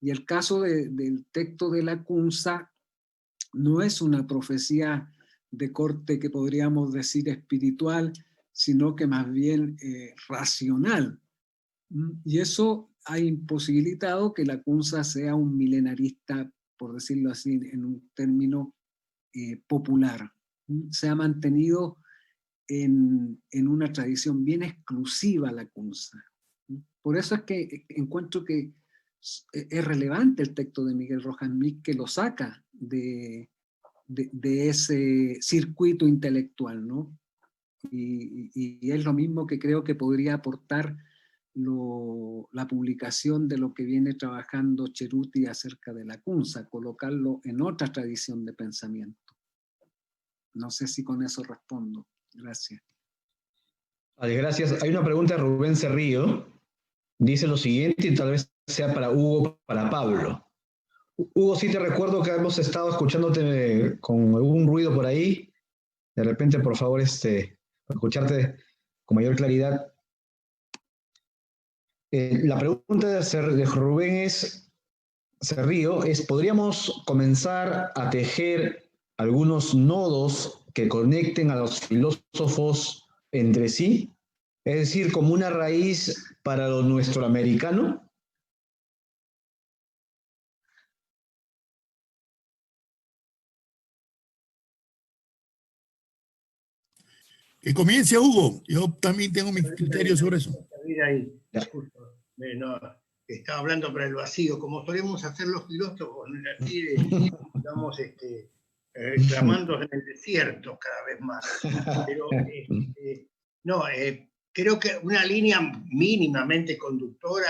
Y el caso del texto de Lacunza no es una profecía de corte que podríamos decir espiritual, sino que más bien racional. Y eso ha imposibilitado que Lacunza sea un milenarista, por decirlo así, en un término popular. Se ha mantenido en una tradición bien exclusiva Lacunza. Por eso es que encuentro que es relevante el texto de Miguel Rojas Mich, que lo saca de ese circuito intelectual, ¿no? Y es lo mismo que creo que podría aportar la publicación de lo que viene trabajando Ceruti acerca de Lacunza, colocarlo en otra tradición de pensamiento. No sé si con eso respondo. Gracias. Vale, gracias. Hay una pregunta de Rubén Cerrillo. Dice lo siguiente, y tal vez sea para Hugo, para Pablo. Hugo, sí te recuerdo que hemos estado escuchándote con algún ruido por ahí. De repente, por favor, para escucharte con mayor claridad. La pregunta de Rubén Cerrillo es, ¿podríamos comenzar a tejer algunos nodos que conecten a los filósofos entre sí? Es decir, como una raíz para lo nuestro americano. Que comience, Hugo. Yo también tengo mis criterios sobre eso. No, estaba hablando para el vacío, como solemos hacer los filósofos, así digamos, clamando en el desierto cada vez más. Pero no, creo que una línea mínimamente conductora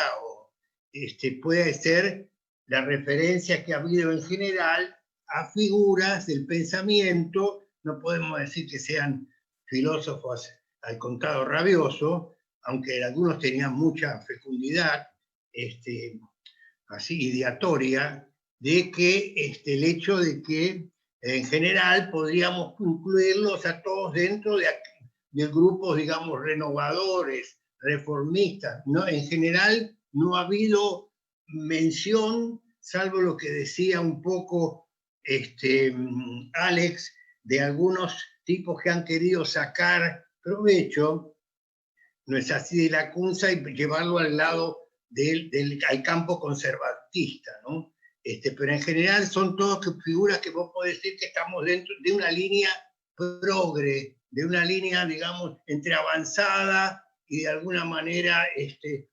puede ser la referencia que ha habido en general a figuras del pensamiento. No podemos decir que sean filósofos al contado rabioso, aunque algunos tenían mucha fecundidad, así ideatoria, de que el hecho de que en general podríamos incluirlos a todos dentro de grupos, digamos, renovadores, reformistas, ¿no? En general no ha habido mención, salvo lo que decía un poco Alex, de algunos tipos que han querido sacar provecho, no es así, de Lacunza y llevarlo al lado al campo conservatista, ¿no? Pero en general son todas figuras que vos podés decir que estamos dentro de una línea progre, de una línea, digamos, entre avanzada y de alguna manera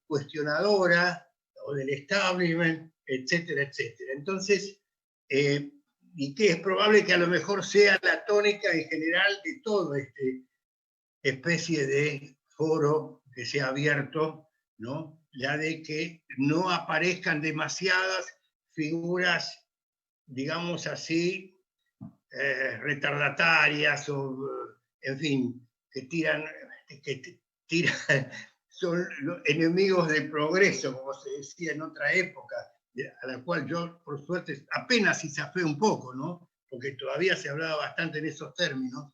cuestionadora, o del establishment, etcétera, etcétera. Entonces, y que es probable que a lo mejor sea la tónica en general de todo especie de foro que se ha abierto, ¿no? La de que no aparezcan demasiadas figuras, digamos así, retardatarias o, en fin, que tiran, son los enemigos del progreso, como se decía en otra época, a la cual yo, por suerte, apenas si zafé un poco, ¿no? Porque todavía se hablaba bastante en esos términos,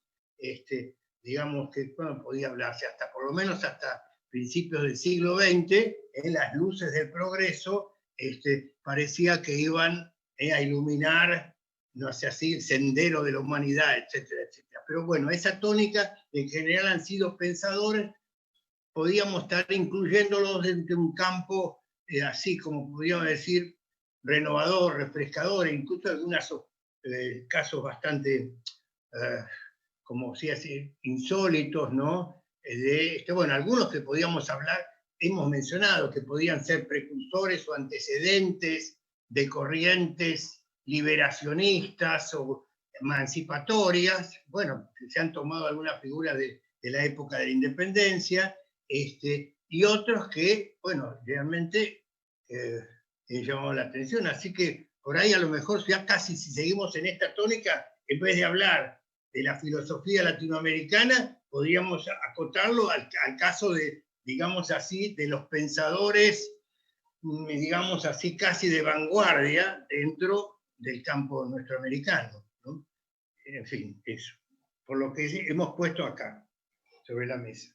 digamos que, bueno, podía hablarse hasta, por lo menos hasta principios del siglo XX, en las luces del progreso, parecía que iban a iluminar, no sé así, el sendero de la humanidad, etcétera, etcétera. Pero bueno, esa tónica, en general han sido pensadores, podíamos estar incluyéndolos dentro de un campo así como podríamos decir, renovador, refrescador, incluso algunos casos bastante, como si así, insólitos, ¿no? Bueno, algunos que podíamos hablar, hemos mencionado, que podían ser precursores o antecedentes de corrientes liberacionistas o emancipatorias, bueno, se han tomado algunas figuras de la época de la independencia, y otros que, bueno, realmente llamado la atención. Así que por ahí a lo mejor ya casi si seguimos en esta tónica, en vez de hablar de la filosofía latinoamericana, podríamos acotarlo al caso de, digamos así, de los pensadores, digamos así, casi de vanguardia dentro del campo nuestroamericano, ¿no? En fin, eso. Por lo que hemos puesto acá, sobre la mesa.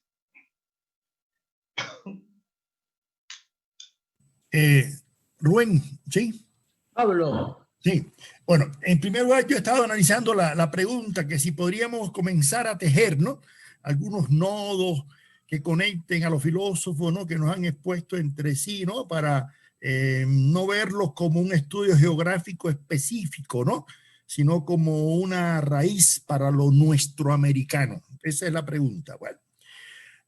Rubén, ¿sí? Pablo. Sí. Bueno, en primer lugar, yo he estado analizando la pregunta que si podríamos comenzar a tejer, ¿no? Algunos nodos que conecten a los filósofos, ¿no? Que nos han expuesto entre sí, ¿no? Para no verlos como un estudio geográfico específico, ¿no? Sino como una raíz para lo nuestro americano. Esa es la pregunta. Bueno,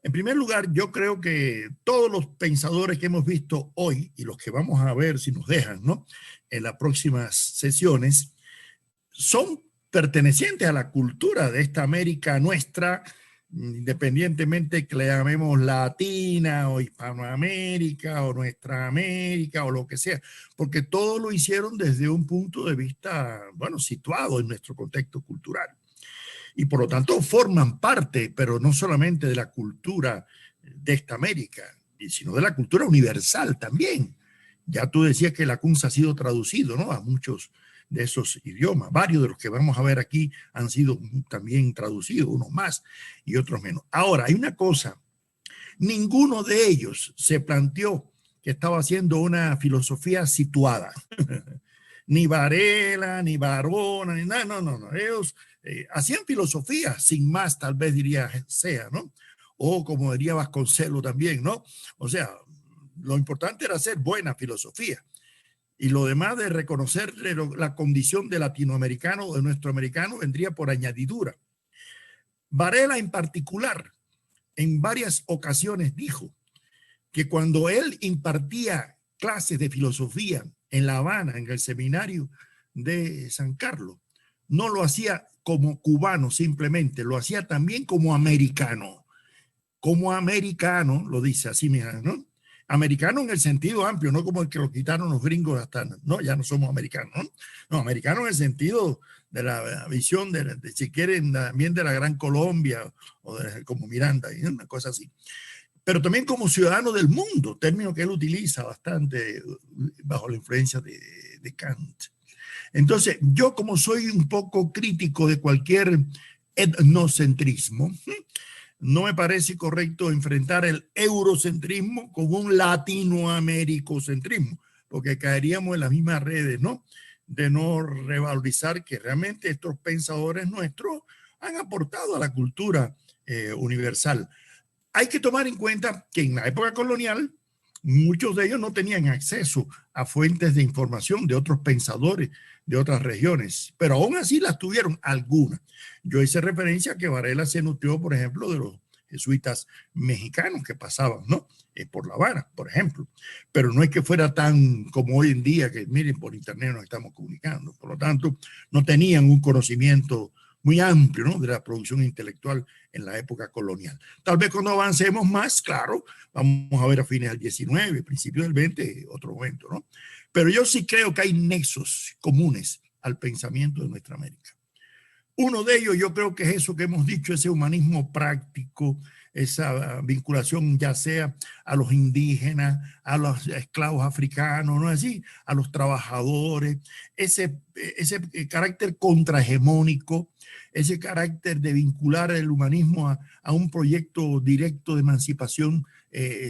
en primer lugar, yo creo que todos los pensadores que hemos visto hoy y los que vamos a ver si nos dejan, ¿no? En las próximas sesiones, son pertenecientes a la cultura de esta América nuestra, independientemente que le llamemos latina o hispanoamérica o nuestra América o lo que sea, porque todos lo hicieron desde un punto de vista, bueno, situado en nuestro contexto cultural. Y por lo tanto forman parte, pero no solamente de la cultura de esta América, sino de la cultura universal también. Ya tú decías que la CUNS ha sido traducido, ¿no? A muchos de esos idiomas. Varios de los que vamos a ver aquí han sido también traducidos, unos más y otros menos. Ahora, hay una cosa, ninguno de ellos se planteó que estaba haciendo una filosofía situada. Ni Varela, ni Barona, ni nada, no. Ellos hacían filosofía, sin más, tal vez diría sea, ¿no? O como diría Vasconcelos también, ¿no? O sea, lo importante era hacer buena filosofía. Y lo demás de reconocer la condición de latinoamericano o de nuestro americano vendría por añadidura. Varela en particular, en varias ocasiones dijo que cuando él impartía clases de filosofía en La Habana, en el seminario de San Carlos, no lo hacía como cubano simplemente, lo hacía también como americano. Como americano, lo dice así, mira, ¿no? Americano en el sentido amplio, no como el que lo quitaron los gringos hasta, no, ya no somos americanos, ¿no? No, americano en el sentido de la visión, si quieren, también de la Gran Colombia, o como Miranda, una cosa así. Pero también como ciudadano del mundo, término que él utiliza bastante bajo la influencia de Kant. Entonces, yo como soy un poco crítico de cualquier etnocentrismo, no me parece correcto enfrentar el eurocentrismo con un latinoamericocentrismo, porque caeríamos en las mismas redes, ¿no? De no revalorizar que realmente estos pensadores nuestros han aportado a la cultura universal. Hay que tomar en cuenta que en la época colonial muchos de ellos no tenían acceso a fuentes de información de otros pensadores de otras regiones, pero aún así las tuvieron algunas. Yo hice referencia a que Varela se nutrió, por ejemplo, de los jesuitas mexicanos que pasaban, ¿no? Por La Habana, por ejemplo. Pero no es que fuera tan como hoy en día, que miren, por internet nos estamos comunicando. Por lo tanto, no tenían un conocimiento muy amplio, ¿no? De la producción intelectual en la época colonial. Tal vez cuando avancemos más, claro, vamos a ver a fines del 19, principios del 20, otro momento, ¿no? Pero yo sí creo que hay nexos comunes al pensamiento de nuestra América. Uno de ellos yo creo que es eso que hemos dicho, ese humanismo práctico, esa vinculación ya sea a los indígenas, a los esclavos africanos, ¿no es así? A los trabajadores, ese carácter contrahegemónico, ese carácter de vincular el humanismo a un proyecto directo de emancipación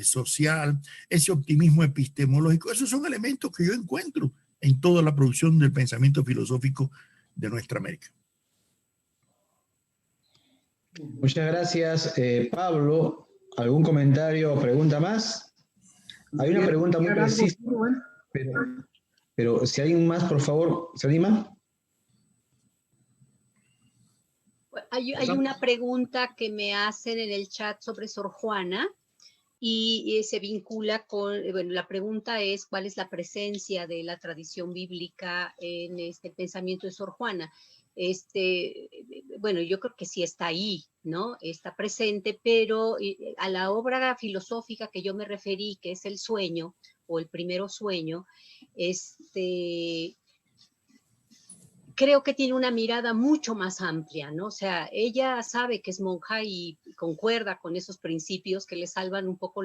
social, ese optimismo epistemológico. Esos son elementos que yo encuentro en toda la producción del pensamiento filosófico de nuestra América. Muchas gracias, Pablo. ¿Algún comentario o pregunta más? Hay una pregunta muy precisa, pero si alguien más, por favor, ¿se anima? Hay una pregunta que me hacen en el chat sobre Sor Juana y se vincula con, bueno, la pregunta es ¿cuál es la presencia de la tradición bíblica en este pensamiento de Sor Juana? Bueno, yo creo que sí está ahí, ¿no? Está presente, pero a la obra filosófica que yo me referí, que es El Sueño, o El Primero Sueño, creo que tiene una mirada mucho más amplia, ¿no? O sea, ella sabe que es monja y concuerda con esos principios que le salvan un poco